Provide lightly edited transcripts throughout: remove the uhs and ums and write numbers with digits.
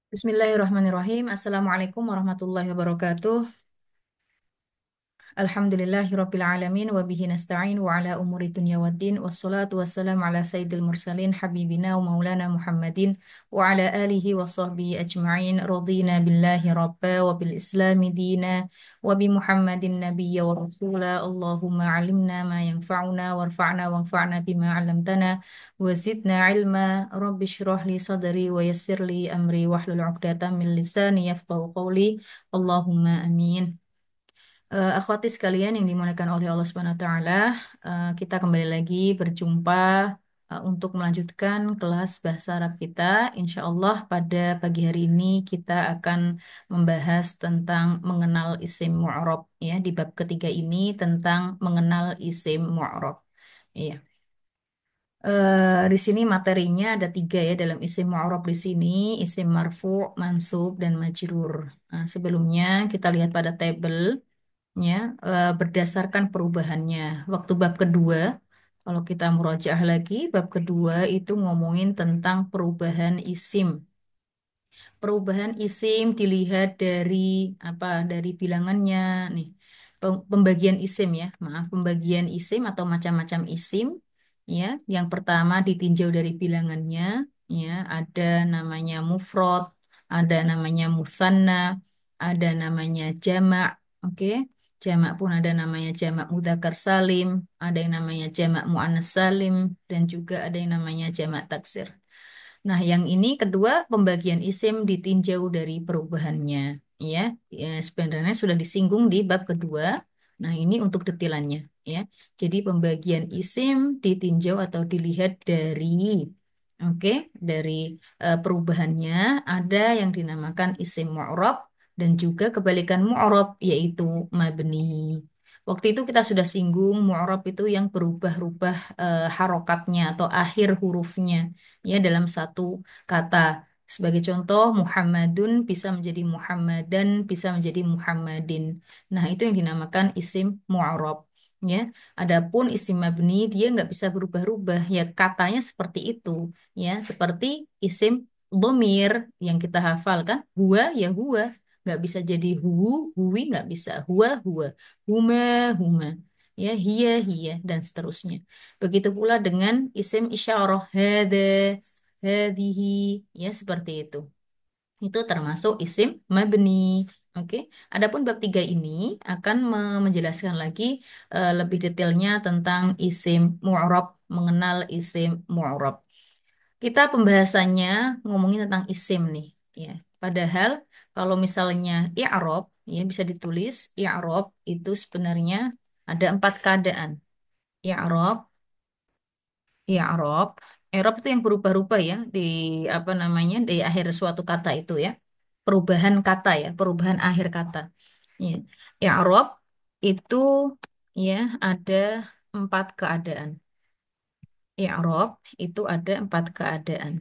Bismillahirrahmanirrahim. Assalamualaikum warahmatullahi wabarakatuh. Alhamdulillahirabbil alamin wa bihi nasta'in wa ala umuri dunya waddin wassalatu wassalamu ala sayyidil mursalin habibina wa maulana Muhammadin wa ala alihi wa sahbihi ajma'in radina billahi rabba wa bil islami dina wa bi Muhammadin nabiyya wa rasula Allahumma alimna ma yanfa'una warfa'na wanfa'na bima 'allamtana wa zidna ilma rabbi shrah li sadri wa yassir li amri wahlul 'uqdatam min lisani yafqahu qawli Allahumma amin. Akhwati sekalian yang dimuliakan oleh Allah Subhanahu wa taala, kita kembali lagi berjumpa untuk melanjutkan kelas bahasa Arab kita. Insya Allah pada pagi hari ini kita akan membahas tentang mengenal isim mu'rab ya di bab ketiga ini tentang mengenal isim mu'rab. Iya. Di sini materinya ada tiga ya dalam isim mu'rab di sini, isim marfu, mansub, dan majrur. Nah, sebelumnya kita lihat pada tabel ya, berdasarkan perubahannya. Waktu bab kedua, kalau kita murojaah lagi, bab kedua itu ngomongin tentang perubahan isim. Perubahan isim dilihat dari apa? Dari bilangannya nih. Pembagian isim ya, maaf, pembagian isim atau macam-macam isim ya. Yang pertama ditinjau dari bilangannya ya, ada namanya mufrad, ada namanya musanna, ada namanya jamak, oke. Jamak pun ada namanya jamak mudzakkar salim, ada yang namanya jamak muannas salim, dan juga ada yang namanya jamak taksir. Nah, yang ini kedua pembagian isim ditinjau dari perubahannya, ya. Ya, sebenarnya sudah disinggung di bab kedua. Nah, ini untuk detilannya, ya. Jadi pembagian isim ditinjau atau dilihat dari, oke, dari perubahannya ada yang dinamakan isim mu'rab dan juga kebalikan mu'rab yaitu mabni. Waktu itu kita sudah singgung mu'rab itu yang berubah-ubah harokatnya atau akhir hurufnya ya dalam satu kata. Sebagai contoh, Muhammadun bisa menjadi Muhammadan, bisa menjadi Muhammadin. Nah, itu yang dinamakan isim mu'arab. Ya, adapun isim mabni dia nggak bisa berubah-ubah. Ya, katanya seperti itu. Ya, seperti isim dhamir yang kita hafal kan, huwa ya huwa. Nggak bisa jadi huwi nggak bisa. Huwa, huma, huma. Ya, hiya, dan seterusnya. Begitu pula dengan isim isyarah, hada, hadihi, ya seperti itu. Itu termasuk isim mabni. Oke. Adapun bab tiga ini akan menjelaskan lagi lebih detailnya tentang isim mu'rab, mengenal isim mu'rab. Kita pembahasannya ngomongin tentang isim nih, ya. Padahal kalau misalnya i'rab, ya bisa ditulis i'rab itu sebenarnya ada empat keadaan. I'rab, i'rab, i'rab itu yang berubah-ubah ya di apa namanya di akhir suatu kata itu ya. Perubahan kata ya, perubahan akhir kata. Ya. I'rab itu ya ada empat keadaan. I'rab itu ada empat keadaan.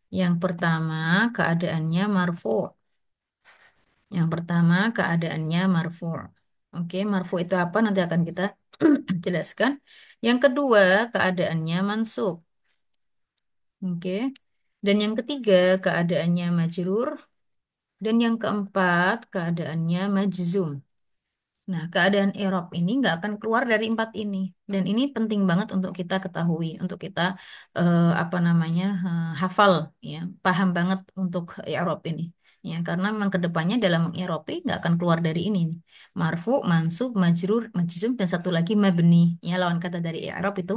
Yang pertama keadaannya marfu. Yang pertama keadaannya marfu. Oke, marfu itu apa? Nanti akan kita jelaskan. Yang kedua keadaannya mansub. Oke. Dan yang ketiga keadaannya majrur. Dan yang keempat keadaannya majzum. Nah, keadaan Erop ini nggak akan keluar dari empat ini. Dan ini penting banget untuk kita ketahui, untuk kita apa namanya hafal, ya, paham banget untuk Erop ini. Ya, karena memang kedepannya dalam Eropi nggak akan keluar dari ini. Nih. Marfu, mansub, majrur, majzum, dan satu lagi mabni. Ya, lawan kata dari Erop itu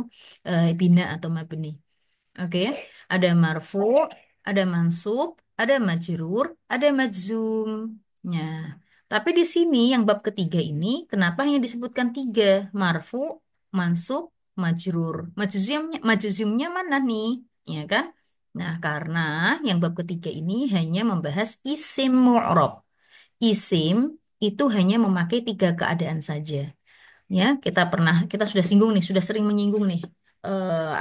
bina atau mabni. Oke, ada marfu, ada mansub, ada majrur, ada majzum. Nah, tapi di sini yang bab ketiga ini, kenapa hanya disebutkan tiga? Marfu, mansub, majrur. Majzumnya mana nih? Ya kan? Nah, karena yang bab ketiga ini hanya membahas isim mu'rab. Isim itu hanya memakai tiga keadaan saja. Ya, kita sudah singgung nih, sudah sering menyinggung nih.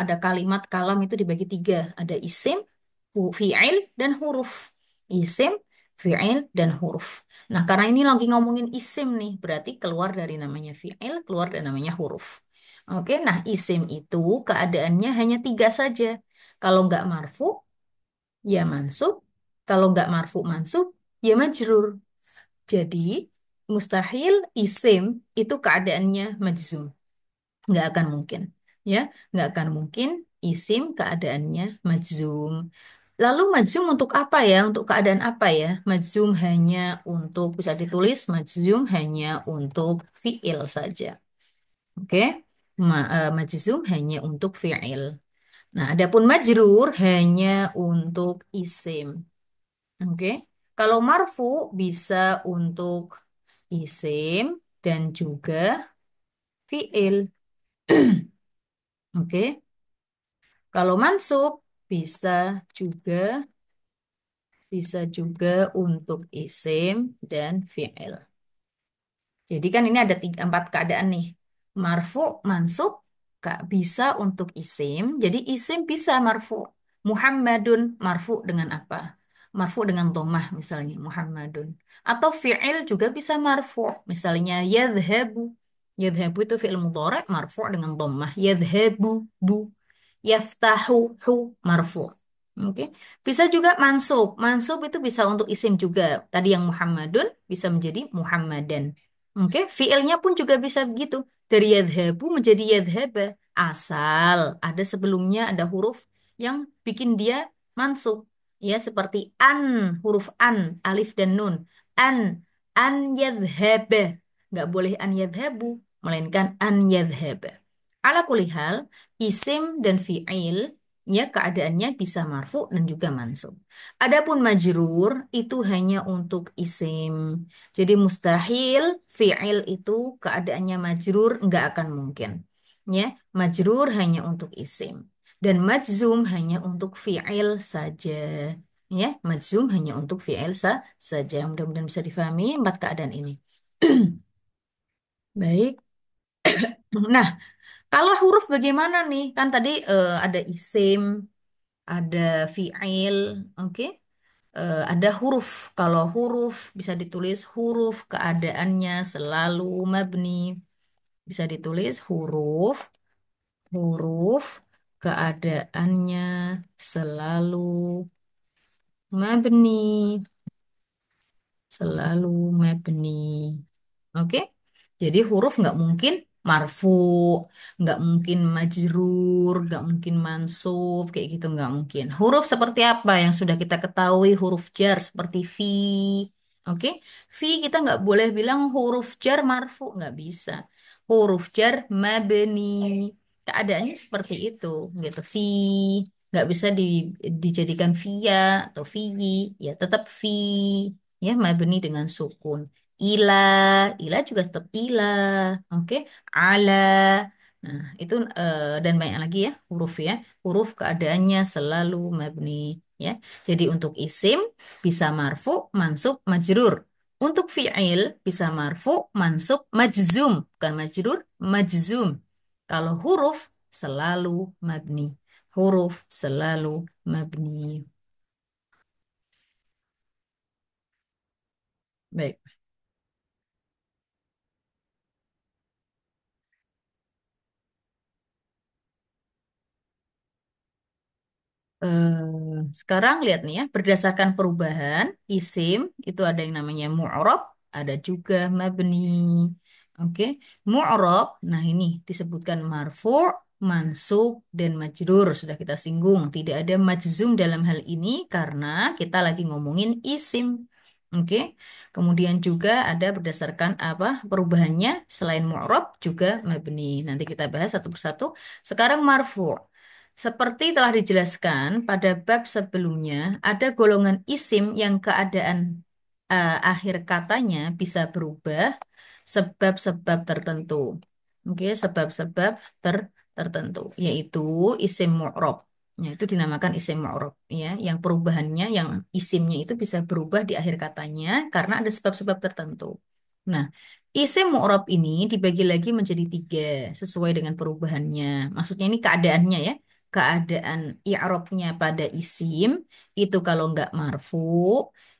Ada kalimat kalam itu dibagi tiga. Ada isim, fi'il, dan huruf. Isim, fi'il, dan huruf. Nah, karena ini lagi ngomongin isim nih, berarti keluar dari namanya fi'il, keluar dari namanya huruf. Oke, nah isim itu keadaannya hanya tiga saja. Kalau nggak marfu, ya mansub. Kalau nggak marfu mansub, ya majrur. Jadi mustahil isim itu keadaannya majzum. Nggak akan mungkin. Ya, nggak akan mungkin isim keadaannya majzum. Lalu majzum untuk apa ya? Untuk keadaan apa ya? Majzum hanya untuk, bisa ditulis, majzum hanya untuk fiil saja. Oke? Majzum hanya untuk fiil. Nah, adapun majrur hanya untuk isim. Oke? Kalau marfu bisa untuk isim dan juga fiil. Oke? Kalau mansub bisa juga untuk isim dan fiil. Jadi kan ini ada empat keadaan nih. Marfu, mansub, Kak, bisa untuk isim. Jadi isim bisa marfu. Muhammadun, marfu dengan apa? Marfu dengan domah misalnya, Muhammadun. Atau fi'il juga bisa marfu. Misalnya, yadhabu. Yadhabu itu fi'il mudhari' marfu dengan domah. Yadhabu, bu. Yaftahu, hu, marfu. Oke. Bisa juga mansub. Mansub itu bisa untuk isim juga. Tadi yang Muhammadun bisa menjadi Muhammadan. Oke, fiilnya pun juga bisa begitu. Dari yadhabu menjadi yadhaba. Asal ada sebelumnya ada huruf yang bikin dia mansub. Ya, seperti an, huruf an, alif dan nun. An yadhaba. Nggak boleh an yadhabu, melainkan an yadhaba. Ala kulihal, isim dan fiil, ya keadaannya bisa marfu dan juga mansub. Adapun majrur itu hanya untuk isim. Jadi mustahil fi'il itu keadaannya majrur nggak akan mungkin. Ya, majrur hanya untuk isim dan majzum hanya untuk fi'il saja. Ya, majzum hanya untuk fi'il saja. Mudah-mudahan bisa difahami empat keadaan ini. Baik. Nah, kalau huruf bagaimana nih? Kan tadi ada isim, ada fi'il, oke? Ada huruf. Kalau huruf bisa ditulis huruf keadaannya selalu mabni. Bisa ditulis huruf keadaannya selalu mabni, selalu mabni. Oke? Jadi huruf nggak mungkin marfu, nggak mungkin majrur, nggak mungkin mansub, kayak gitu nggak mungkin. Huruf seperti apa yang sudah kita ketahui? Huruf jar seperti fi. Oke? Fi kita nggak boleh bilang huruf jar marfu, nggak bisa. Huruf jar mabni. Keadaannya seperti itu, gitu. Fi nggak bisa dijadikan via atau fi, ya tetap fi, ya mabni dengan sukun. Ila, ila juga tetap ila, oke. Ala, nah itu dan banyak lagi ya huruf ya. Huruf keadaannya selalu mabni, ya. Jadi untuk isim bisa marfu, mansub, majrur. Untuk fi'il bisa marfu, mansub, majzum, bukan majrur, majzum. Kalau huruf selalu mabni, huruf selalu mabni. Baik. Sekarang lihat nih ya, berdasarkan perubahan isim itu ada yang namanya mu'rab, ada juga mabni. Oke, mu'rab. Nah, ini disebutkan marfu', mansub dan majrur sudah kita singgung. Tidak ada majzum dalam hal ini karena kita lagi ngomongin isim. Oke. Kemudian juga ada berdasarkan apa perubahannya selain mu'rab juga mabni. Nanti kita bahas satu persatu. Sekarang marfu'. Seperti telah dijelaskan pada bab sebelumnya, ada golongan isim yang keadaan akhir katanya bisa berubah sebab-sebab tertentu. Oke, sebab-sebab tertentu, yaitu isim mu'rob. Ya, itu dinamakan isim mu'rob, ya, yang perubahannya, yang isimnya itu bisa berubah di akhir katanya karena ada sebab-sebab tertentu. Nah, isim mu'rob ini dibagi lagi menjadi tiga sesuai dengan perubahannya. Maksudnya ini keadaannya ya, keadaan i'rabnya pada isim itu kalau nggak marfu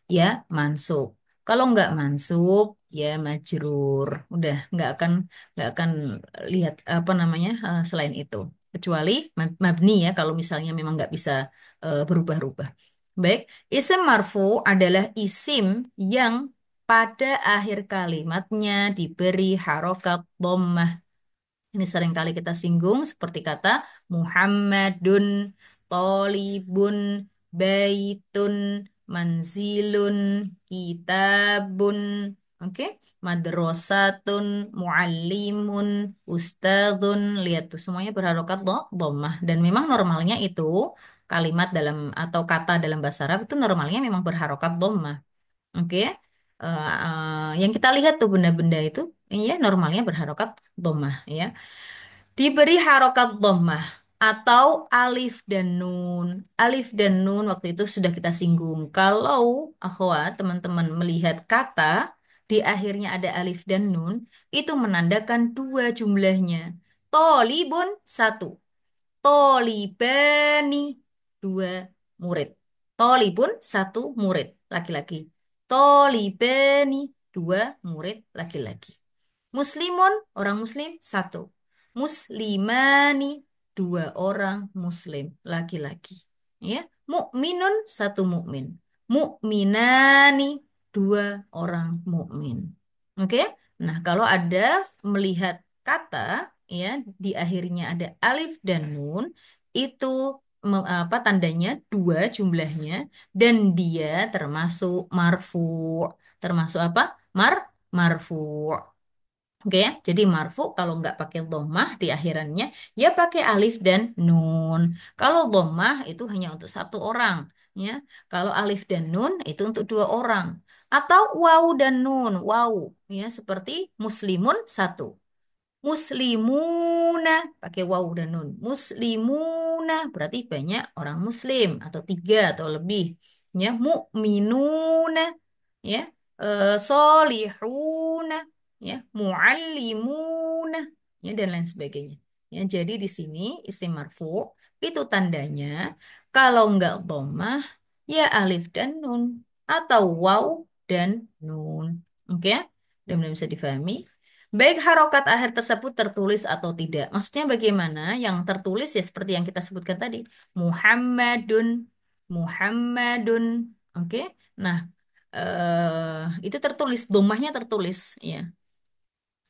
ya mansub. Kalau nggak mansub ya majrur. Udah nggak akan lihat apa namanya selain itu. Kecuali mabni ya kalau misalnya memang nggak bisa berubah-ubah. Baik, isim marfu adalah isim yang pada akhir kalimatnya diberi harokat dhammah. Ini sering kali kita singgung seperti kata Muhammadun, Tolibun, Baitun, Manzilun, Kitabun, oke, Madrasatun, Muallimun, Ustadzun. Lihat tuh semuanya berharokat dhammah dan memang normalnya itu kalimat dalam atau kata dalam bahasa Arab itu normalnya memang berharokat dhammah. Oke. Yang kita lihat tuh benda-benda itu ya normalnya berharokat dhammah ya. Diberi harokat dhammah atau alif dan nun. Alif dan nun waktu itu sudah kita singgung. Kalau akhwat teman-teman melihat kata di akhirnya ada alif dan nun, itu menandakan dua jumlahnya. Tolibun satu. Tolibani dua murid. Tolibun satu murid laki-laki. Tolibani dua murid laki-laki. Muslimun, orang muslim, satu. Muslimani, dua orang muslim, laki-laki. Ya, mukminun, satu mukmin. Mukminani, dua orang mukmin. Oke? Nah, kalau ada melihat kata, ya, di akhirnya ada alif dan nun, itu apa tandanya dua jumlahnya dan dia termasuk marfu. Termasuk apa? Marfu. Oke ya, jadi marfu kalau nggak pakai dhammah di akhirannya, ya pakai alif dan nun. Kalau dhammah itu hanya untuk satu orang, ya. Kalau alif dan nun itu untuk dua orang. Atau waw dan nun, waw, ya seperti muslimun satu. Muslimuna pakai waw dan nun. Muslimuna berarti banyak orang muslim atau tiga atau lebih. Ya, mukminuna ya, solihuna ya, muallimuna ya dan lain sebagainya. Ya, jadi di sini isim marfu itu tandanya kalau enggak dhammah ya alif dan nun atau waw dan nun. Oke ya? Mudah-mudahan bisa difahami. Baik harokat akhir tersebut tertulis atau tidak. Maksudnya bagaimana? Yang tertulis ya seperti yang kita sebutkan tadi. Muhammadun, Muhammadun. Oke. Nah, itu tertulis, domahnya tertulis. Ya,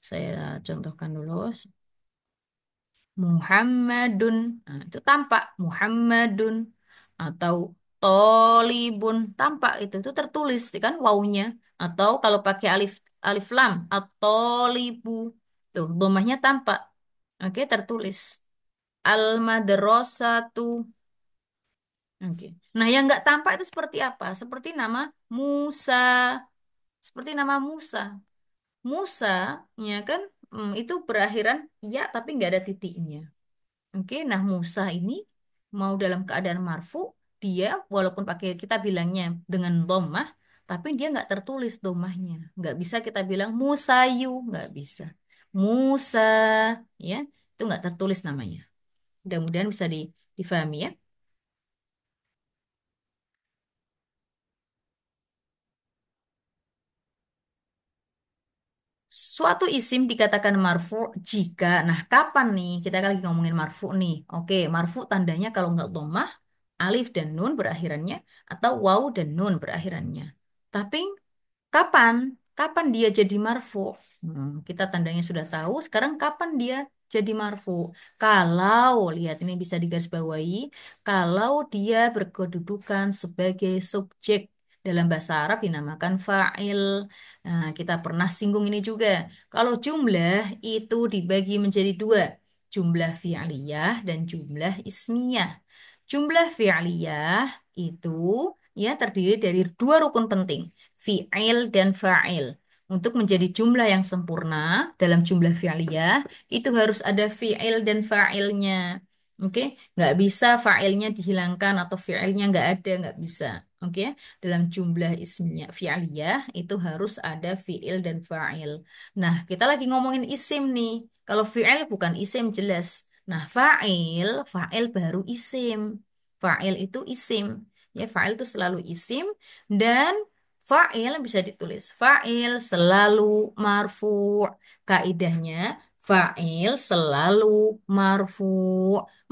saya contohkan dulu. Muhammadun. Nah, itu tampak Muhammadun atau Tolibun tampak itu tertulis kan wawunya atau kalau pakai alif alif lam atau libu tuh domahnya tampak. Oke, tertulis. Al madrasatu. Oke. Nah, yang nggak tampak itu seperti apa? Seperti nama Musa. Seperti nama Musa. Musa, ya kan, itu berakhiran ya tapi nggak ada titiknya. Oke, nah Musa ini mau dalam keadaan marfu, dia walaupun pakai kita bilangnya dengan domah, tapi dia nggak tertulis domahnya. Nggak bisa kita bilang Musayu, nggak bisa. Musa, ya, itu nggak tertulis namanya. Mudah-mudahan bisa difahami ya. Suatu isim dikatakan marfu jika, nah kapan nih? Kita lagi ngomongin marfu nih. Oke, marfu tandanya kalau nggak domah, alif dan nun berakhirannya, atau waw dan nun berakhirannya. Tapi kapan? Kapan dia jadi marfu? Kita tandanya sudah tahu. Sekarang kapan dia jadi marfu? Kalau, lihat ini bisa digarisbawahi, kalau dia berkedudukan sebagai subjek dalam bahasa Arab dinamakan fa'il. Nah, kita pernah singgung ini juga. Kalau jumlah itu dibagi menjadi dua, jumlah fi'liyah dan jumlah ismiyah. Jumlah fi'liyah itu ya terdiri dari dua rukun penting fi'il dan fa'il. Untuk menjadi jumlah yang sempurna dalam jumlah fi'liyah, itu harus ada fi'il dan fa'ilnya. Oke, nggak bisa fa'ilnya dihilangkan atau fi'ilnya nggak ada, nggak bisa. Oke, dalam jumlah ismiyah fi'liyah itu harus ada fi'il dan fa'il. Nah, kita lagi ngomongin isim nih. Kalau fi'il bukan isim jelas. Nah, fa'il baru isim. Fa'il itu isim. Ya, fa'il itu selalu isim dan fa'il bisa ditulis. Fa'il selalu marfu. Kaidahnya Fa'il selalu marfu.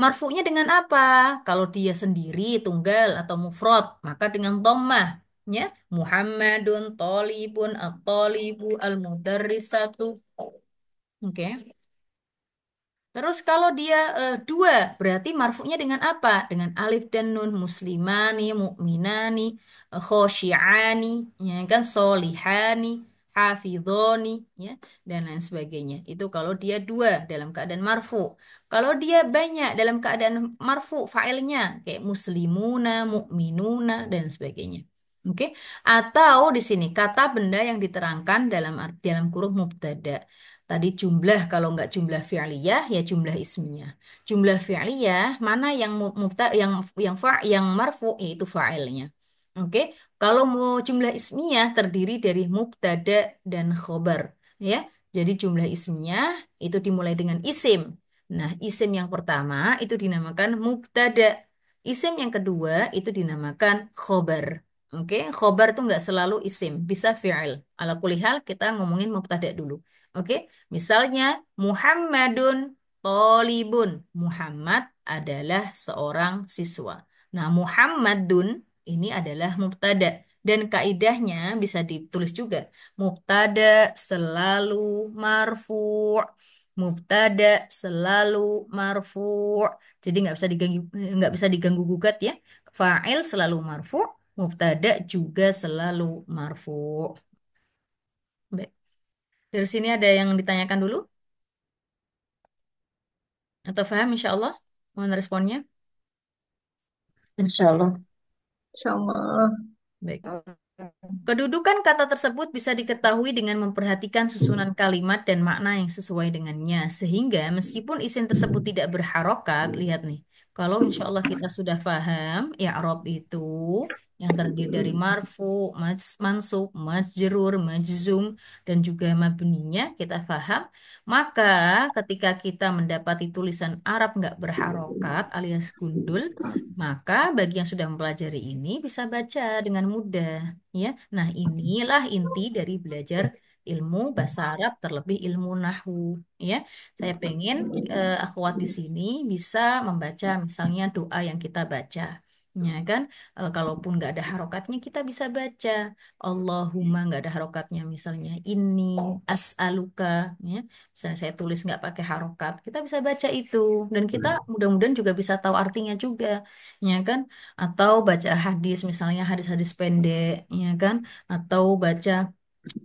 Marfunya dengan apa? Kalau dia sendiri, tunggal atau mufrad, maka dengan dhammah. Ya, Muhammadun tolibun at-tolibu al-mudarrisatu. Oke. Terus kalau dia dua, berarti marfu'nya dengan apa? Dengan alif dan nun, muslimani, mu'minani, khosyi'ani, ya kan, solihani, hafidhoni, ya, dan lain sebagainya. Itu kalau dia dua dalam keadaan marfu. Kalau dia banyak dalam keadaan marfu, fa'ilnya kayak muslimuna, mu'minuna, dan sebagainya. Oke. Atau di sini kata benda yang diterangkan dalam kurung mubtada. Tadi jumlah, kalau nggak jumlah fi'liyah ya jumlah ismiyah. Jumlah fi'liyah mana yang yang marfu yaitu fa'ilnya. Oke. Kalau mau jumlah ismiyah terdiri dari mubtada dan khobar, ya. Jadi jumlah ismiyah itu dimulai dengan isim. Nah, isim yang pertama itu dinamakan mubtada. Isim yang kedua itu dinamakan khobar. Oke, khobar itu nggak selalu isim, bisa fi'il. Ala kulihal kita ngomongin mubtada dulu. Oke, misalnya Muhammadun tolibun. Muhammad adalah seorang siswa. Nah, Muhammadun ini adalah mubtada. Dan kaidahnya bisa ditulis juga. Mubtada selalu marfu'. Mubtada selalu marfu'. Jadi nggak bisa diganggu gugat ya. Fa'il selalu marfu'. Mubtada juga selalu marfu'. Baik. Dari sini ada yang ditanyakan dulu? Atau paham insya Allah? Mohon responnya. Insya Allah. Insya Allah. Baik. Kedudukan kata tersebut bisa diketahui dengan memperhatikan susunan kalimat dan makna yang sesuai dengannya. Sehingga meskipun isim tersebut tidak berharokat, lihat nih. Kalau insya Allah kita sudah paham, i'rab itu yang terdiri dari marfu, mansub, majrur, majzum, dan juga mabninya kita paham. Maka ketika kita mendapati tulisan Arab nggak berharokat alias gundul, maka bagi yang sudah mempelajari ini bisa baca dengan mudah. Ya, nah inilah inti dari belajar ilmu bahasa Arab, terlebih ilmu nahwu. Ya, saya pengen akhwat di sini bisa membaca misalnya doa yang kita baca. Ya kan, kalaupun nggak ada harokatnya kita bisa baca Allahumma, nggak ada harokatnya, misalnya ini as'aluka. Ya, misalnya saya tulis nggak pakai harokat, kita bisa baca itu, dan kita mudah-mudahan juga bisa tahu artinya juga, ya kan? Atau baca hadis, misalnya hadis-hadis pendek, ya kan? Atau baca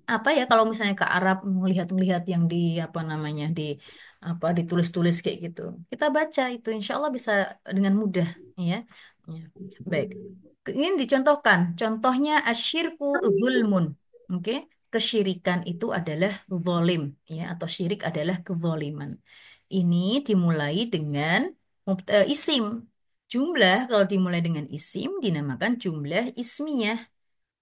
apa ya, kalau misalnya ke Arab melihat-lihat yang di apa namanya di apa ditulis-tulis kayak gitu, kita baca itu insya Allah bisa dengan mudah, ya. Ya. Baik, ini dicontohkan contohnya asyirku zulmun. Oke, kesyirikan itu adalah zolim, ya, atau syirik adalah kezoliman. Ini dimulai dengan isim. Jumlah kalau dimulai dengan isim dinamakan jumlah ismiyah.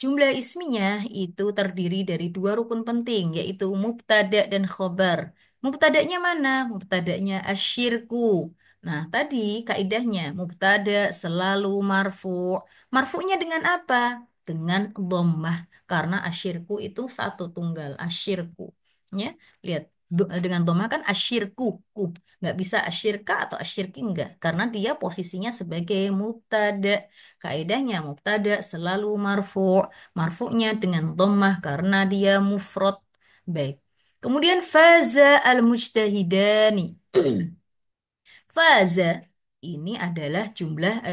Jumlah ismiyah itu terdiri dari dua rukun penting, yaitu mubtada dan khobar. Mubtadanya mana? Mubtadanya asyirku. Nah, tadi kaidahnya mubtada selalu marfu. Marfunya dengan apa? Dengan dhammah. Karena asyirku itu satu tunggal, asyirku. Ya, lihat. Dengan dhammah kan asyirku. Ku. Nggak bisa asyirka atau asyirki, enggak. Karena dia posisinya sebagai mubtada. Kaidahnya mubtada selalu marfu. Marfu'nya dengan dhammah karena dia mufrad. Baik. Kemudian faza al-mujtahidani. Faza ini adalah jumlah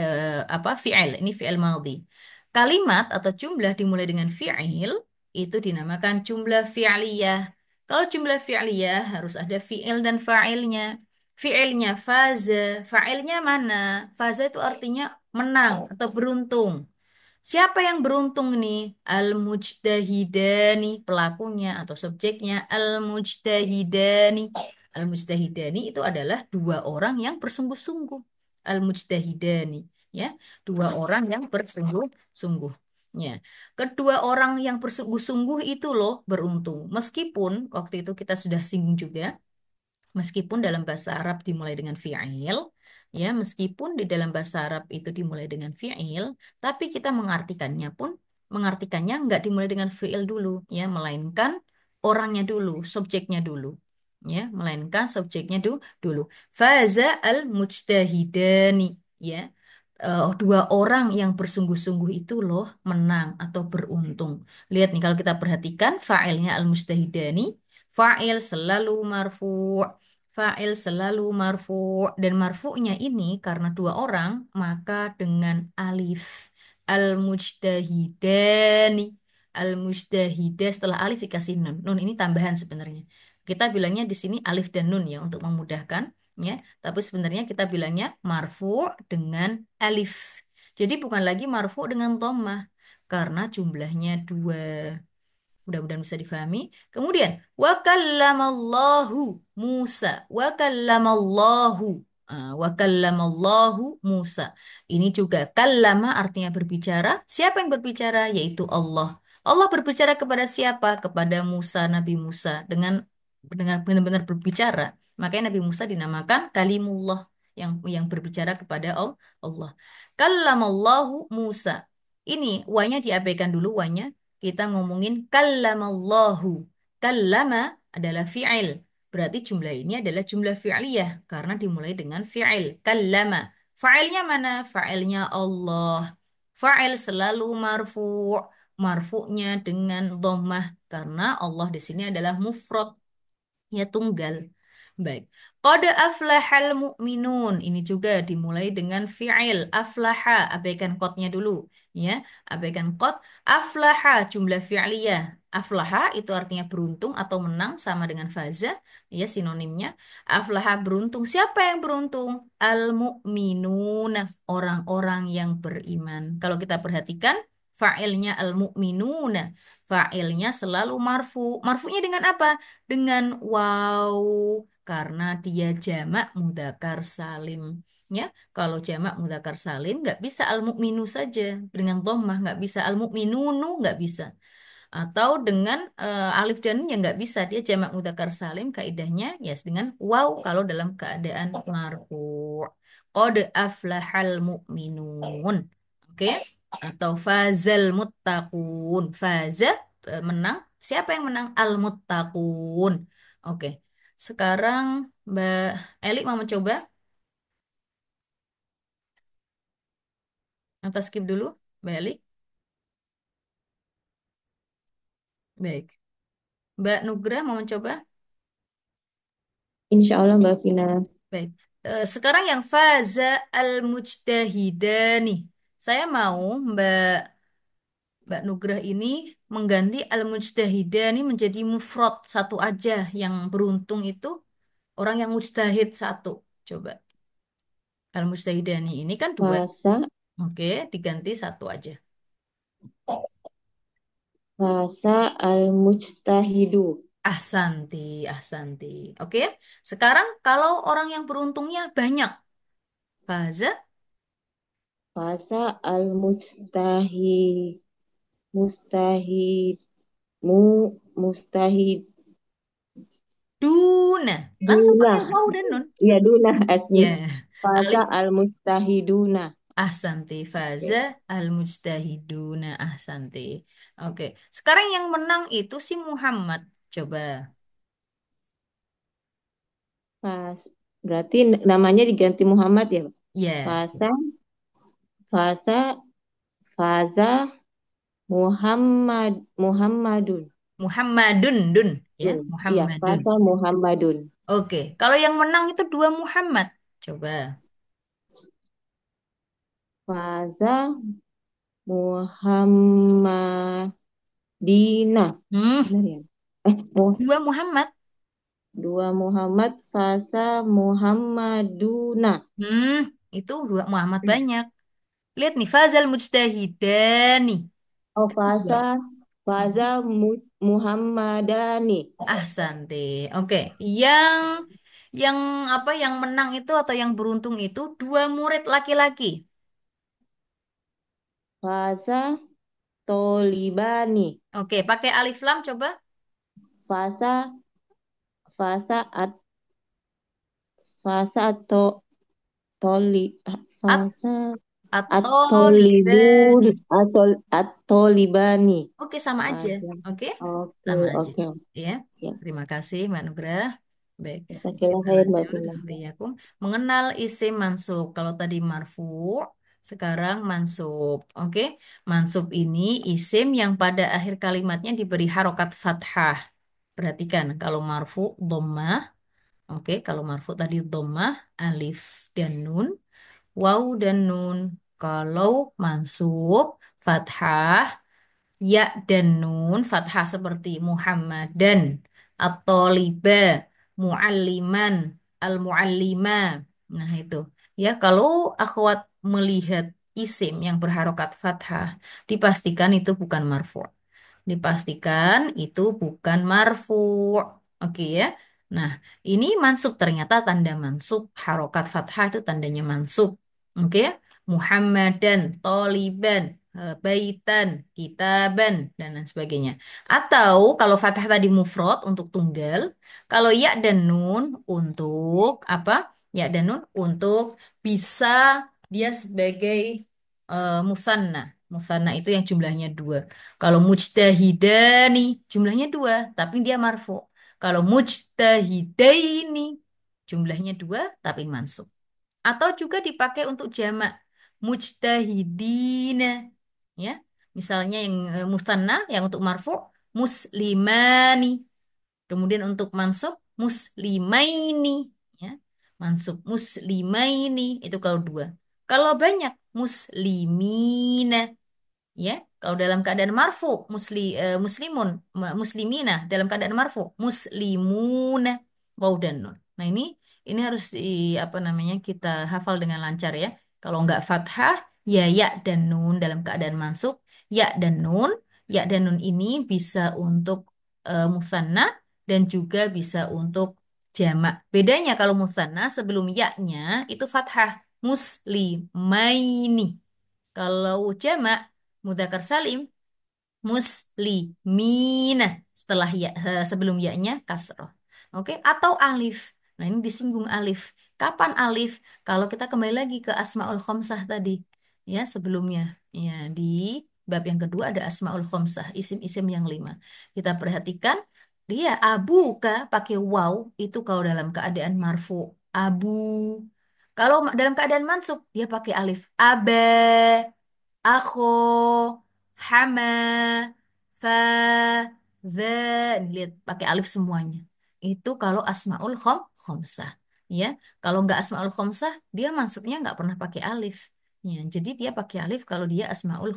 apa fi'il. Ini fi'il madhi. Kalimat atau jumlah dimulai dengan fi'il itu dinamakan jumlah fi'liyah. Kalau jumlah fi'liyah harus ada fi'il dan fa'ilnya. Fi'ilnya faza, fa'ilnya mana? Faza itu artinya menang atau beruntung. Siapa yang beruntung nih? Al-mujtahidani, pelakunya atau subjeknya al-mujtahidani. Al-mujtahidani itu adalah dua orang yang bersungguh-sungguh. Al-mujtahidani, ya, dua orang yang bersungguh-sungguh. Ya, kedua orang yang bersungguh-sungguh itu loh beruntung. Meskipun waktu itu kita sudah singgung juga, meskipun dalam bahasa Arab dimulai dengan fi'il, ya, meskipun di dalam bahasa Arab itu dimulai dengan fi'il, tapi kita mengartikannya nggak dimulai dengan fi'il dulu, ya, melainkan orangnya dulu, subjeknya dulu. ya, melainkan subjeknya dulu. Faza al-mujtahidani, ya. Dua orang yang bersungguh-sungguh itu loh menang atau beruntung. Lihat nih kalau kita perhatikan fa'ilnya al-mujtahidani, fa'il selalu marfu', fa'il selalu marfu' dan marfu'nya ini karena dua orang maka dengan alif. Al-mujtahidani, al-mujtahidah setelah alif dikasih nun. Nun ini tambahan sebenarnya. Kita bilangnya di sini alif dan nun ya untuk memudahkan ya. Tapi sebenarnya kita bilangnya marfu dengan alif. Jadi bukan lagi marfu dengan dhammah karena jumlahnya dua. Mudah-mudahan bisa difahami. Kemudian, wa kallamallahu Musa. Wa kallamallahu. Wa kallamallahu Musa. Ini juga kallama artinya berbicara. Siapa yang berbicara? Yaitu Allah. Allah berbicara kepada siapa? Kepada Musa, Nabi Musa. Dengan benar-benar berbicara. Makanya Nabi Musa dinamakan Kalimullah. Yang berbicara kepada Allah. Kallamallahu Musa. Ini wanya diabaikan dulu wanya kita ngomongin kallamallahu. Kallama adalah fi'il. Berarti jumlah ini adalah jumlah fi'liyah karena dimulai dengan fi'il. Kallama. Fa'ilnya mana? Fa'ilnya Allah. Fa'il selalu marfu'. Marfu'nya dengan dhammah karena Allah di sini adalah mufrad. Ya tunggal. Baik. Qad aflahal mu'minun. Ini juga dimulai dengan fi'il. Aflaha. Abaikan qadnya dulu. Ya. Abaikan qad. Aflaha. Jumlah fi'liyah. Aflaha itu artinya beruntung atau menang sama dengan faza. Ya sinonimnya. Aflaha beruntung. Siapa yang beruntung? Al-mu'minun. Orang-orang yang beriman. Kalau kita perhatikan. Fa'ilnya al-mu'minun. Fa'ilnya selalu marfu. Marfunya dengan apa? Dengan waw karena dia jamak mudzakkar salim ya kalau jamak mudzakkar salim nggak bisa al mukminu saja dengan dhammah nggak bisa al mukminunu nggak bisa atau dengan alif dan nun yang nggak bisa dia jamak mudzakkar salim kaidahnya ya dengan waw kalau dalam keadaan marfu qad aflahal mu'minun oke atau fazal muttaqun faza menang siapa yang menang al muttaqun oke sekarang Mbak Eli mau mencoba atau skip dulu Mbak Eli baik Mbak Nugra mau mencoba Insya Allah Mbak Vina. baik. Sekarang yang faza al-mujtahidani. Saya mau Mbak Nugrah ini mengganti al-mujtahidani menjadi mufrad satu aja. Yang beruntung itu orang yang mujtahid satu. Coba. Al-mujtahidani ini kan dua. Fasa, Oke, diganti satu aja. fasa al-mujtahidu. Ahsanti, ahsanti. Oke, sekarang kalau orang yang beruntungnya banyak. Faza, Fasa al-mujtahid. Mustahid. Mustahid. duna. Langsung Duna. pakai waw dan nun. Ya, duna asmi. Ya, Fasa alif. al-mujtahiduna. Ahsanti faza Oke. al-mujtahiduna ahsanti. Oke, sekarang yang menang itu si Muhammad. Coba. Fas. Berarti namanya diganti Muhammad ya, Pak? Ya, Fasa, fasa, faza, Muhammadun. Muhammadun dun ya, Iya, Muhammadun. fasa Muhammadun. Oke, kalau yang menang itu dua Muhammad. Coba. Faza Muhammadina. Hmm, Benar ya? dua Muhammad. Dua Muhammad, Fasa Muhammaduna. Hmm, itu dua Muhammad Hmm. banyak. Lihat nih, Fazal Mujtahidani. Oh, Kan dua. Fasa, Hmm. Faza Muhammadani. Ahsante. Oke, yang apa yang menang itu atau yang beruntung itu dua murid laki-laki. Fasa Tolibani. Oke, pakai alif lam coba. Fasa, Fasa at, Fasa to, Toli, At Fasa atau At-Tolibun, libani. At-Tolibani. Oke, sama aja. Fasa. Oke, Oke, sama aja. oke. Ya. Ya. Terima kasih Mbak Nugra. Baik. Jazakallah Kita khair lanjut. barakallah. Waiyakum. Mengenal isim mansub. Kalau tadi marfu, sekarang mansub. Oke. Mansub ini isim yang pada akhir kalimatnya diberi harokat fathah. Perhatikan, kalau marfu, dhammah. Oke, kalau marfu tadi dhammah, alif dan nun, waw dan nun. Kalau mansub, fathah, ya dan nun fathah seperti Muhammadan atau liba, mualliman, al-muallima. Nah, itu. Ya, kalau akhwat melihat isim yang berharokat fathah, dipastikan itu bukan marfu. Dipastikan itu bukan marfu. Oke ya. Nah, ini mansub ternyata tanda mansub. Harokat fathah itu tandanya mansub. Oke ya. Muhammadan, Toliban, Baitan, Kitaban, dan lain sebagainya. Atau kalau fathah tadi mufrad untuk tunggal, kalau ya dan nun untuk apa? Ya dan nun untuk bisa dia sebagai musanna. Musanna itu yang jumlahnya dua. Kalau mujtahidani jumlahnya dua, tapi dia marfu. Kalau mujtahidaini jumlahnya dua, tapi mansub. Atau juga dipakai untuk jamak mujtahidina. Ya, misalnya yang musanna yang untuk marfu muslimani. Kemudian untuk mansub muslimaini. Ya, mansub muslimaini itu kalau dua. Kalau banyak muslimina. Ya, kalau dalam keadaan marfu muslimun muslimina dalam keadaan marfu muslimuna waw dan nun. Nah, ini harus apa namanya kita hafal dengan lancar ya. Kalau nggak fathah ya ya dan nun dalam keadaan mansub, ya dan nun, ya dan nun ini bisa untuk musanna dan juga bisa untuk jamak. Bedanya kalau musanna sebelum ya-nya itu fathah muslimaini. Kalau jamak mudzakkar salim muslimina setelah ya sebelum ya-nya kasroh. Oke, atau alif. Nah, ini disinggung alif. Kapan alif? Kalau kita kembali lagi ke Asmaul Khomsah tadi, ya sebelumnya. Ya, di bab yang kedua ada Asmaul Khomsah, isim-isim yang lima. Kita perhatikan dia abuka pakai waw itu kalau dalam keadaan marfu. Abu. Kalau dalam keadaan mansub dia pakai alif. Aba, akho, hama, fa, za. Nih, lihat pakai alif semuanya. Itu kalau asmaul khomsah. Ya, kalau nggak asmaul khomsah, dia masuknya nggak pernah pakai alif. Ya, jadi dia pakai alif kalau dia asmaul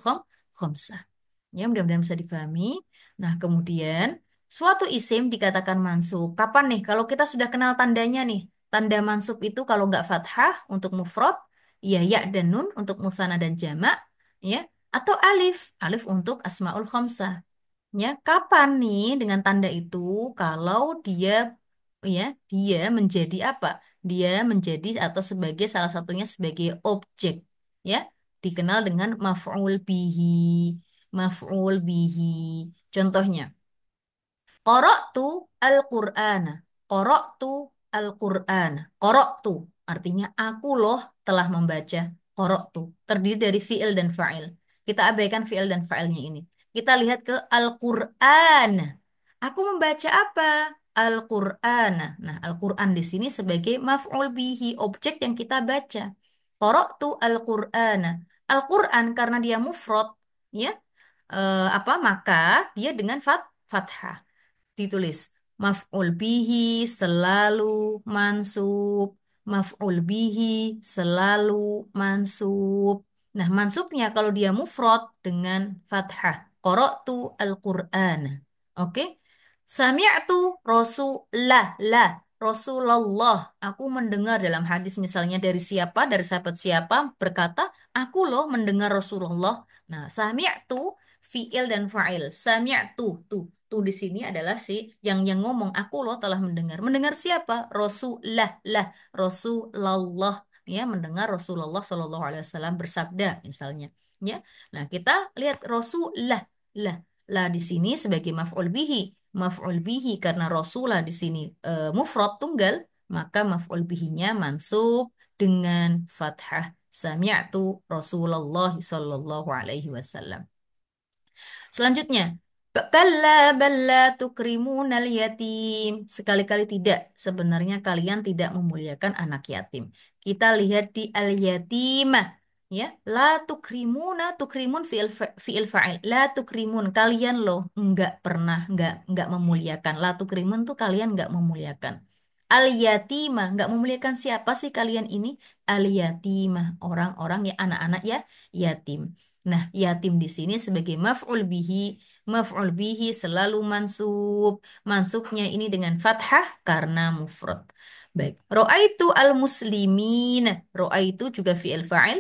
khomsah. Ya, mudah-mudahan bisa difahami. Nah, kemudian suatu isim dikatakan mansub. Kapan nih? Kalau kita sudah kenal tandanya nih. Tanda mansub itu kalau nggak fathah untuk mufrad, ya ya dan nun untuk musanna dan jamak, ya, atau alif, alif untuk asmaul khamsah. Ya, kapan nih dengan tanda itu? Kalau dia ya, dia menjadi apa? Dia menjadi atau sebagai salah satunya sebagai objek, ya, dikenal dengan maf'ul bihi. Maf'ul bihi. Contohnya, Qara'tu al-Qur'ana. Qara'tu al-Qur'ana. Qara'tu artinya aku loh telah membaca. Qara'tu terdiri dari fi'il dan fa'il. Kita abaikan fi'il dan fa'ilnya ini. Kita lihat ke Al-Qur'an. Aku membaca apa? Al-Qur'ana. Nah, Al-Qur'an di sini sebagai maf'ul bihi, objek yang kita baca. Qara'tu al-Qur'ana. Al-Qur'an karena dia mufrad, ya, apa maka dia dengan fathah ditulis maf'ul bihi selalu mansub, maf'ul bihi selalu mansub. Nah, mansubnya kalau dia mufrad dengan fathah, qara'tu al-Qur'an. Oke? Sami'tu Rasulullah, la Rasulullah. Aku mendengar dalam hadis misalnya dari siapa, dari sahabat siapa berkata, aku loh mendengar Rasulullah. Nah, sami'tu fiil dan fa'il. Sami'tu tuh. Tuh di sini adalah si yang ngomong aku loh telah mendengar. Mendengar siapa? Rasulullah lah Rasulullah ya mendengar Rasulullah Shallallahu Alaihi Wasallam bersabda misalnya ya. Nah kita lihat Rasulullah lah lah di sini sebagai maf'ul bihi karena Rasulah di sini mufrad tunggal maka maf'ul bihinya mansub dengan fathah sami'tu Rasulullah Shallallahu Alaihi Wasallam. Selanjutnya Kalla balla tukrimunal yatim. Sekali-kali tidak. Sebenarnya kalian tidak memuliakan anak yatim. Kita lihat di al-yatimah. Ya, la tukrimuna, tukrimun fi'il fa'il. La tukrimun, kalian loh enggak pernah, enggak memuliakan. La tukrimun tuh kalian enggak memuliakan. Al-yatimah, enggak memuliakan siapa sih kalian ini? Al-yatimah, orang-orang ya anak-anak ya yatim. Nah, yatim di sini sebagai maf'ul bihi. Maf'ul bihi selalu mansub. Mansubnya ini dengan fathah karena mufrad. Baik. Ro'aitu al-muslimin. Ro'aitu juga fi'il fa'il.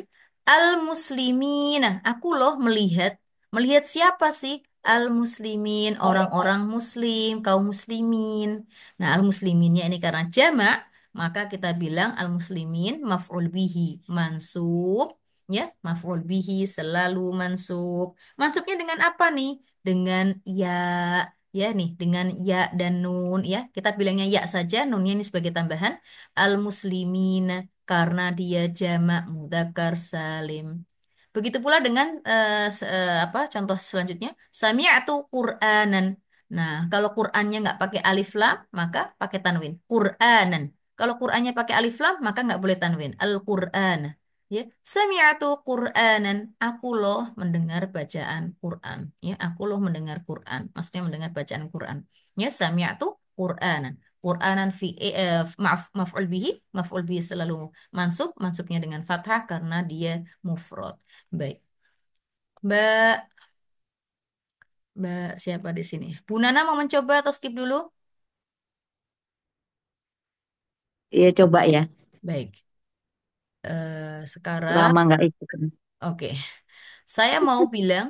Al-muslimin. Aku loh melihat. Melihat siapa sih? Al-muslimin. Orang-orang muslim. Kaum muslimin. Nah, al-musliminnya ini karena jamak. Maka kita bilang al-muslimin maf'ul bihi. Mansub. Ya, maf'ul bihi selalu mansub. Mansubnya dengan apa nih? Dengan ya, ya nih, dengan ya dan nun ya. Kita bilangnya ya saja, nunnya ini sebagai tambahan. Al-muslimina karena dia jamak mudzakkar salim. Begitu pula dengan apa contoh selanjutnya, sami'atu Qur'anan. Nah, kalau Qur'annya nggak pakai alif lam, maka pakai tanwin. Qur'anan. Kalau Qur'annya pakai alif lam, maka nggak boleh tanwin. Al-Qur'an. Ya, sami'atu Qur'anan. Aku loh mendengar bacaan Qur'an. Ya, aku loh mendengar Qur'an. Maksudnya mendengar bacaan Qur'an. Ya, sami'atu Qur'anan. Qur'anan maaf, maf'ul bihi selalu mansub, mansubnya dengan fathah karena dia mufrad. Baik. Mbak, Mbak siapa di sini? Bu Nana mau mencoba atau skip dulu? Ya coba ya. Baik. Sekarang, Lama nggak ikut. oke. Saya mau bilang,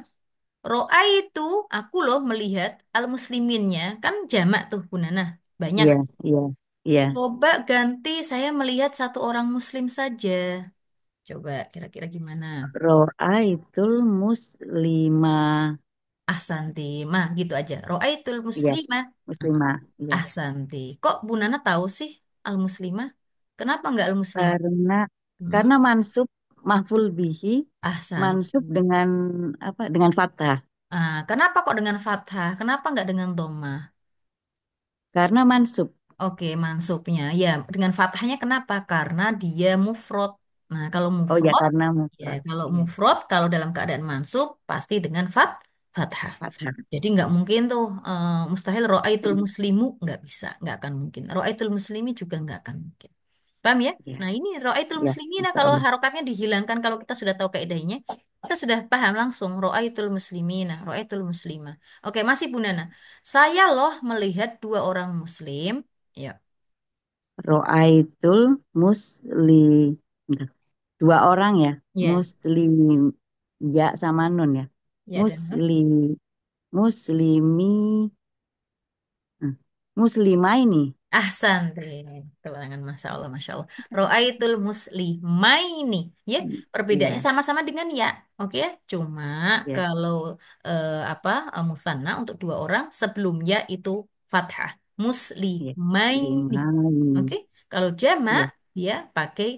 ro'a itu aku loh melihat al-musliminnya kan jamak tuh Bu Nana. Banyak. Iya, iya, iya. Coba ganti saya melihat satu orang muslim saja. Coba kira-kira gimana? Ro'aitul muslimah. Ahsanti. Mah gitu aja. Ro'aitul Iya, muslimah. muslimah. Iya. Ahsanti. Kok Bu Nana tahu sih al-muslimah? Kenapa nggak al-muslim? Karena Hmm? karena mansub mahful bihi Ahsanti. mansub dengan apa? Dengan fathah. Ah, kenapa kok dengan fathah? Kenapa nggak dengan dhamma? Karena mansub. Oke, mansubnya. Ya, dengan fathahnya kenapa? Karena dia mufrad. Nah, kalau Oh ya, mufrad, karena ya mufrad. kalau Iya, mufrad, kalau dalam keadaan mansub, pasti dengan fathah. fathah. Jadi nggak mungkin tuh, mustahil ro'aitul muslimu, nggak bisa, nggak akan mungkin. Ro'aitul muslimi juga nggak akan mungkin. Paham ya? Iya, Nah ini ro'aitul iya, muslimina Masya kalau Allah. harokatnya dihilangkan, kalau kita sudah tahu kaidahnya, kita sudah paham langsung ro'aitul muslimina, ro'aitul muslimah. Oke, masih Bu Nana. Saya loh melihat dua orang muslim. Ya, Ro'aitul muslim. Bentar. Dua orang ya. ya, Muslim. Ya sama nun ya. ya dan non. Muslim. Muslimi. Hmm. Muslimah ini. Ahsan, kelangan Masya Allah, Masya Allah. Ro'aitul muslimaini. Ya, perbedaannya Iya, sama-sama dengan ya. Oke, ya. Cuma ya. kalau apa musanna untuk dua orang sebelum ya itu fathah. Iya. Muslimaini. Muslimah Oke, ini. kalau jamak Iya. dia pakai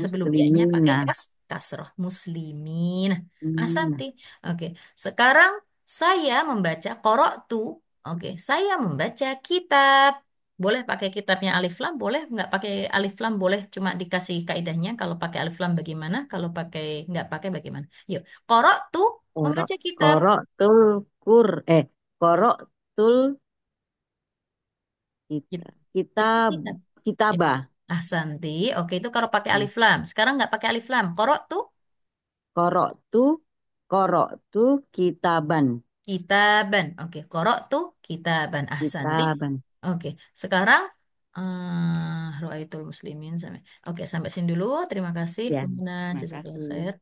sebelum ya-nya pakai Muslimina. kasroh muslimin. Hmm. Asanti. Oke, sekarang saya membaca qara'tu. Oke, saya membaca kitab. Boleh pakai kitabnya alif lam, boleh nggak pakai alif lam, boleh cuma dikasih kaidahnya. Kalau pakai alif lam bagaimana? Kalau pakai nggak pakai bagaimana? Yuk, qara'tu Korok. membaca kitab. Korok tul kur. Korok tul kita. Kita. Kitab. Ya. Kitabah. Ahsanti. Oke, itu kalau pakai Hmm. alif lam. Sekarang nggak pakai alif lam. Qara'tu Korok tu. Korok tu kitaban. kitaban. Oke, qara'tu kitaban. Ahsanti. Kitaban. Oke, sekarang Ru'aitul Muslimin sampai. Oke, sampai sini dulu. Terima kasih, Ya. Bu Muna. Jazakallah Makasih. khair.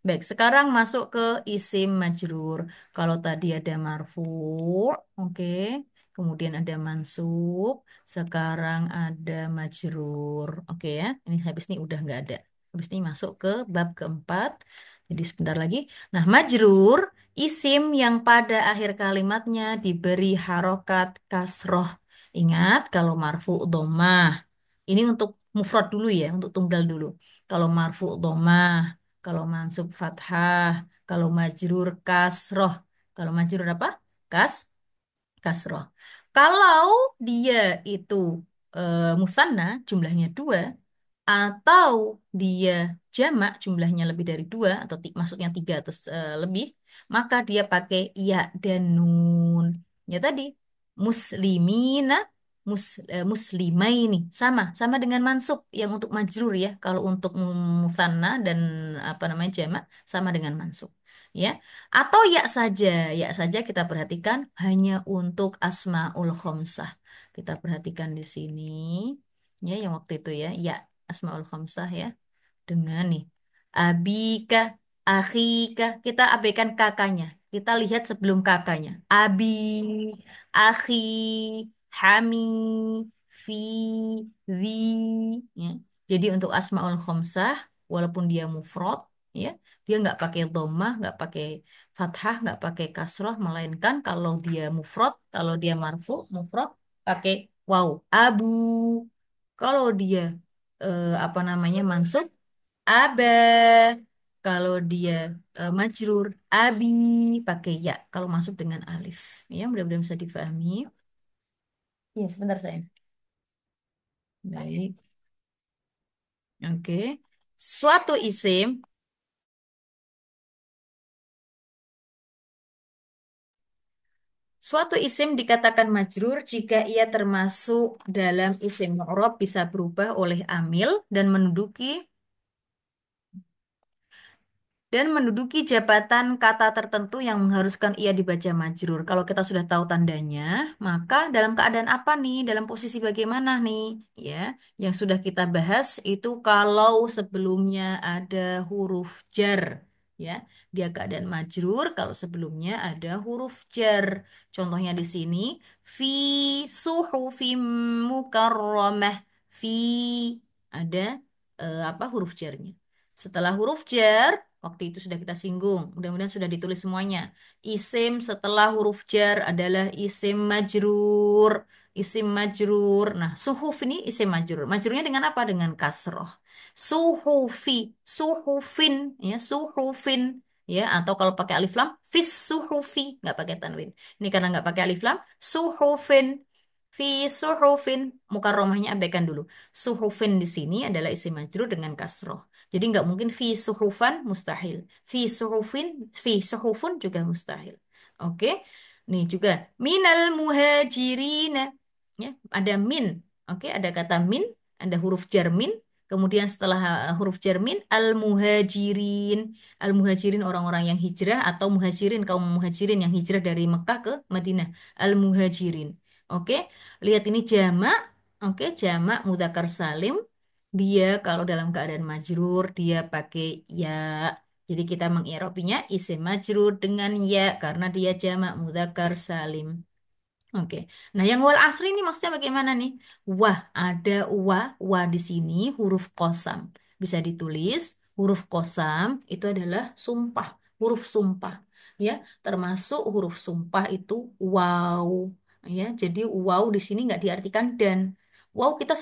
Baik, sekarang masuk ke isim majrur. Kalau tadi ada marfu, oke. Kemudian ada mansub, sekarang ada majrur. Oke ya, ini habis ini udah nggak ada. Habis ini masuk ke bab keempat. Jadi sebentar lagi. Nah, majrur, isim yang pada akhir kalimatnya diberi harokat kasroh. Ingat, kalau marfu dhammah. Ini untuk mufrad dulu ya, untuk tunggal dulu. Kalau marfu dhammah, kalau mansub fathah, kalau majrur kasroh. Kalau majrur apa? kasroh. Kalau dia itu musanna jumlahnya dua atau dia jamak jumlahnya lebih dari dua atau maksudnya tiga atau lebih, maka dia pakai ya dan nun. Ya tadi muslimina muslimaini sama sama dengan mansub yang untuk majrur ya. Kalau untuk musanna dan apa namanya jamak sama dengan mansub. Ya, atau ya saja kita perhatikan hanya untuk asmaul khomsah. Kita perhatikan di sini, ya yang waktu itu ya asmaul khomsah ya dengan nih abika, akhika, kita abaikan kakaknya. Kita lihat sebelum kakaknya. Abi, akhi, hami, fi, zi. Ya. Jadi untuk asmaul khomsah, walaupun dia mufrad, ya, dia nggak pakai dhammah, nggak pakai fathah, nggak pakai kasroh, melainkan kalau dia mufrad, kalau dia marfu, mufrad, pakai waw. Abu. Kalau dia apa namanya mansub, aba. Kalau dia majrur, abi, pakai ya. Kalau masuk dengan alif, ya mudah-mudahan bisa difahami. Iya, sebentar saya. Baik, oke. Suatu isim, suatu isim dikatakan majrur jika ia termasuk dalam isim mu'rab bisa berubah oleh amil dan menduduki jabatan kata tertentu yang mengharuskan ia dibaca majrur. Kalau kita sudah tahu tandanya, maka dalam keadaan apa nih? Dalam posisi bagaimana nih? Ya, yang sudah kita bahas itu kalau sebelumnya ada huruf jar, ya, dia keadaan majrur. Kalau sebelumnya ada huruf jar, contohnya di sini, fi suhufim mukarramah, fi ada apa huruf jarnya. Setelah huruf jar, waktu itu sudah kita singgung. Mudah-mudahan sudah ditulis semuanya. Isim setelah huruf jar adalah isim majrur. Isim majrur. Nah, suhuf ini isim majrur. Majrurnya dengan apa? Dengan kasroh. Suhufi, suhufin, ya, suhufin. Ya, atau kalau pakai alif lam, fis suhufi, nggak pakai tanwin. Ini karena nggak pakai alif lam, suhufin. Fi suhufin, mukarromahnya abaikan dulu. Suhufin di sini adalah isim majrur dengan kasroh. Jadi nggak mungkin fi suhufan mustahil. Fi suhufun juga mustahil. Oke. Nih juga minal muhajirina. Ya, ada min. Oke, ada kata min, ada huruf jar min. Kemudian setelah huruf jar min al muhajirin. Al muhajirin orang-orang yang hijrah atau muhajirin kaum muhajirin yang hijrah dari Mekah ke Madinah. Al muhajirin. Oke, lihat ini jamak. Oke, jamak mudzakkar salim dia kalau dalam keadaan majrur dia pakai ya. Jadi kita mengirobinya isim majrur dengan ya karena dia jamak mudzakkar salim. Oke. Nah, yang wal asri ini maksudnya bagaimana nih? Wah, ada wa di sini huruf qasam. Bisa ditulis huruf qasam itu adalah sumpah, huruf sumpah. Ya, termasuk huruf sumpah itu waw. Ya, jadi waw di sini nggak diartikan dan. Waw kita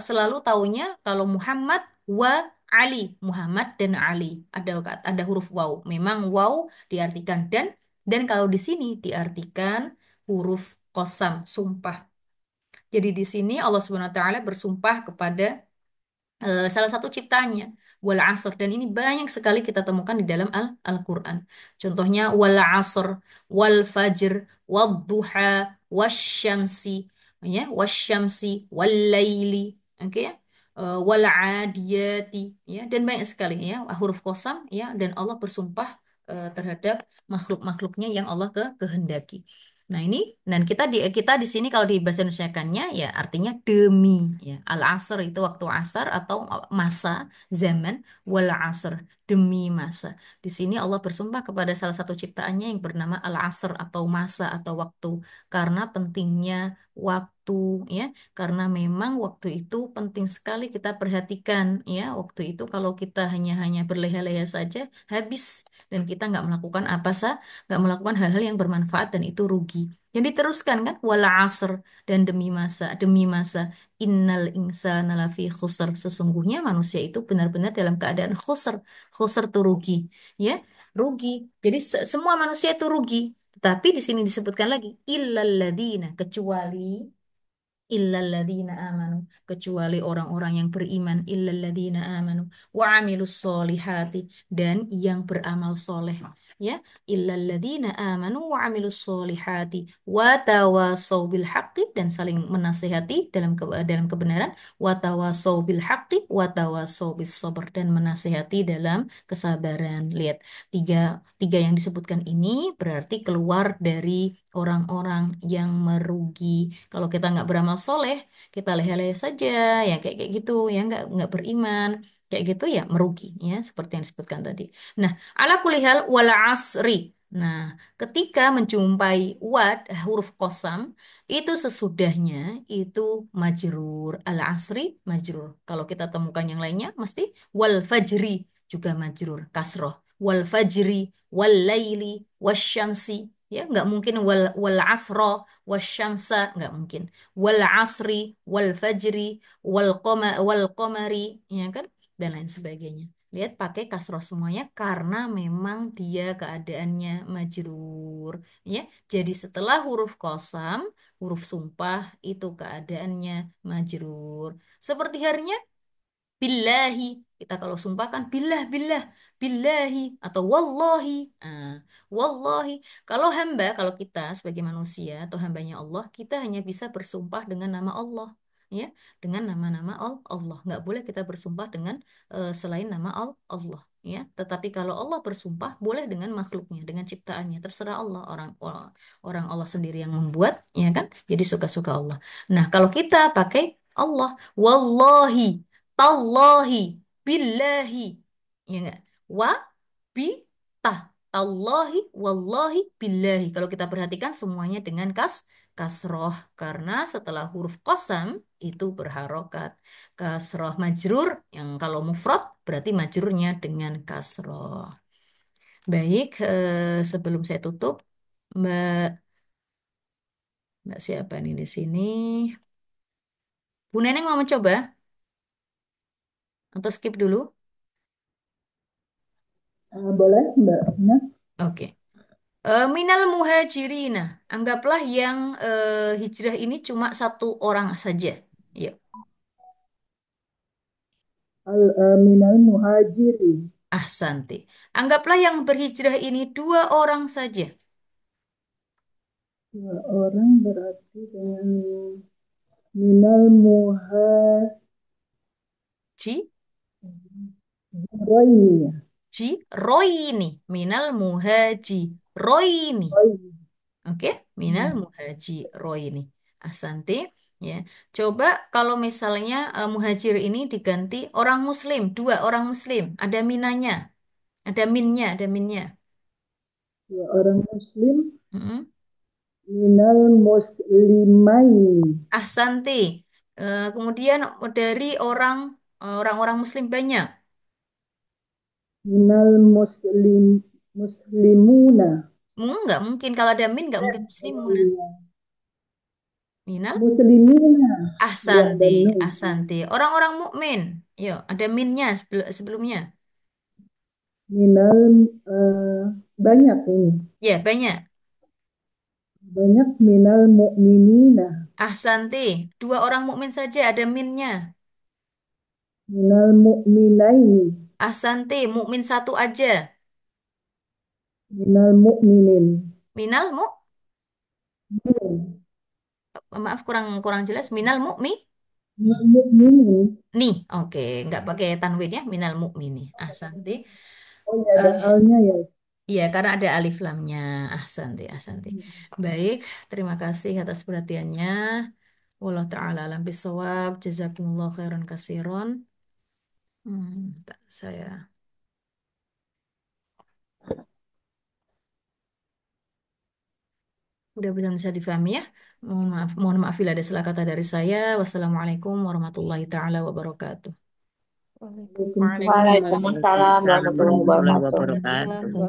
selalu taunya kalau Muhammad wa Ali, Muhammad dan Ali. Ada huruf waw. Memang waw diartikan dan kalau di sini diartikan huruf kosam, sumpah. Jadi di sini Allah Subhanahu wa taala bersumpah kepada salah satu ciptaannya wal asr dan ini banyak sekali kita temukan di dalam Al-Qur'an. Contohnya wal asr, wal fajr, wad duha, wasyamsi, ya, wasyamsi, wal laili, oke ya. Wal adiyati, ya, dan banyak sekali ya huruf kosam ya dan Allah bersumpah terhadap makhluk-makhluknya yang Allah kehendaki. Nah ini dan kita di sini kalau di bahasa Indonesiakannya ya artinya demi ya. Al asr itu waktu asar atau masa zaman wal asr demi masa. Di sini Allah bersumpah kepada salah satu ciptaannya yang bernama al asr atau masa atau waktu karena pentingnya waktu ya. Karena memang waktu itu penting sekali kita perhatikan ya. Waktu itu kalau kita hanya berleha-leha saja habis dan kita nggak melakukan hal-hal yang bermanfaat dan itu rugi. Jadi teruskan kan wala asr dan demi masa innal insana lafi khusr sesungguhnya manusia itu benar-benar dalam keadaan khusr. Khusr itu rugi ya, rugi. Jadi semua manusia itu rugi. Tapi di sini disebutkan lagi illalladzina, kecuali illalladzina amanu, kecuali orang-orang yang beriman, illalladzina amanu wa amilus solihati, dan yang beramal soleh, ya, illalladzina amanu wa amilus solihati wa tawasau bil haqqi, dan saling menasehati dalam kebenaran, wa tawasau bil haqqi wa tawasau bis sabr, dan menasehati dalam kesabaran. Lihat, tiga tiga yang disebutkan ini berarti keluar dari orang-orang yang merugi. Kalau kita nggak beramal soleh, kita leha-leha saja, ya kayak gitu, ya nggak beriman, kayak gitu ya merugi, ya seperti yang disebutkan tadi. Nah, ala kulihal wala asri. Nah, ketika menjumpai wad huruf kosam itu sesudahnya itu majrur, al asri majrur. Kalau kita temukan yang lainnya mesti wal fajri juga majrur kasroh, wal fajri wal laili wasyamsi, ya nggak mungkin wal asro wasyamsa, nggak mungkin, wal asri wal fajri wal qamari, ya kan, dan lain sebagainya. Lihat pakai kasroh semuanya karena memang dia keadaannya majrur, ya. Jadi setelah huruf kosam, huruf sumpah itu keadaannya majrur. Seperti harinya billahi. Kita kalau sumpah kan billah, billah, billahi, atau wallahi. Ah, wallahi. Kalau hamba, kalau kita sebagai manusia atau hambanya Allah, kita hanya bisa bersumpah dengan nama Allah. Ya, dengan nama-nama Allah. Nggak boleh kita bersumpah dengan selain nama Allah. Ya, tetapi kalau Allah bersumpah boleh dengan makhluknya, dengan ciptaannya, terserah Allah. Orang Allah sendiri yang membuat, ya kan? Jadi suka-suka Allah. Nah, kalau kita pakai Allah, wallahi, tallahi, billahi, ya enggak? Wa, bi, tah. Tallahi, wallahi, billahi. Kalau kita perhatikan semuanya dengan kasroh. Karena setelah huruf qasam itu berharokat. Kasroh majrur, yang kalau mufrad berarti majrurnya dengan kasroh. Baik, sebelum saya tutup, Mbak, Mbak siapa nih di sini? Bu Neneng mau mencoba atau skip dulu? Boleh Mbak Rina? Oke. Minal muhajirina, anggaplah yang hijrah ini cuma satu orang saja. Yuk, Minal muhajirin. ahsanti. Anggaplah yang berhijrah ini dua orang saja. Dua orang berarti dengan minal Ji, muhajirin ya. ji, roini. Minal muhaji, roini. Oh iya. Oke, minal muhaji, roini. Ahsanti. Ya, coba kalau misalnya muhajir ini diganti orang muslim, dua orang muslim, ada minanya, ada minnya, ada minnya. Dua orang muslim Mm-mm. minal muslimaini. Ahsanti. Kemudian dari orang-orang Muslim banyak. Minal muslimuna. Nggak mungkin kalau ada min nggak mungkin Oh muslimuna. iya. Minal. Muslimina. Ya Ahsanti, dan nun. ahsanti. Orang-orang mukmin. Yuk, ada minnya sebelumnya. Minal banyak ini. Ya, banyak. Banyak minal mu'minina. Ahsanti. Dua orang mukmin saja ada minnya. Minal mu'minaini. Ahsanti. Mukmin satu aja. Minal mu'minin. Minal Min. maaf kurang kurang jelas. Minal mukmi. Minal mu'minin. Nih, oke, nggak pakai tanwin ya. Minal mukmini. Ahsanti. Oh ya ada alnya ya. Iya, karena ada alif lamnya. Ahsanti, ahsanti. Baik, terima kasih atas perhatiannya. Wallahu ta'ala alam bisawab. Jazakumullah khairan kasiron. Saya udah bisa difahami ya. Mohon maaf bila ada salah kata dari saya. Wassalamualaikum warahmatullahi ta'ala wabarakatuh. Waalaikumsalam Waalaikumsalam warahmatullahi warahmatullahi wabarakatuh. wabarakatuh.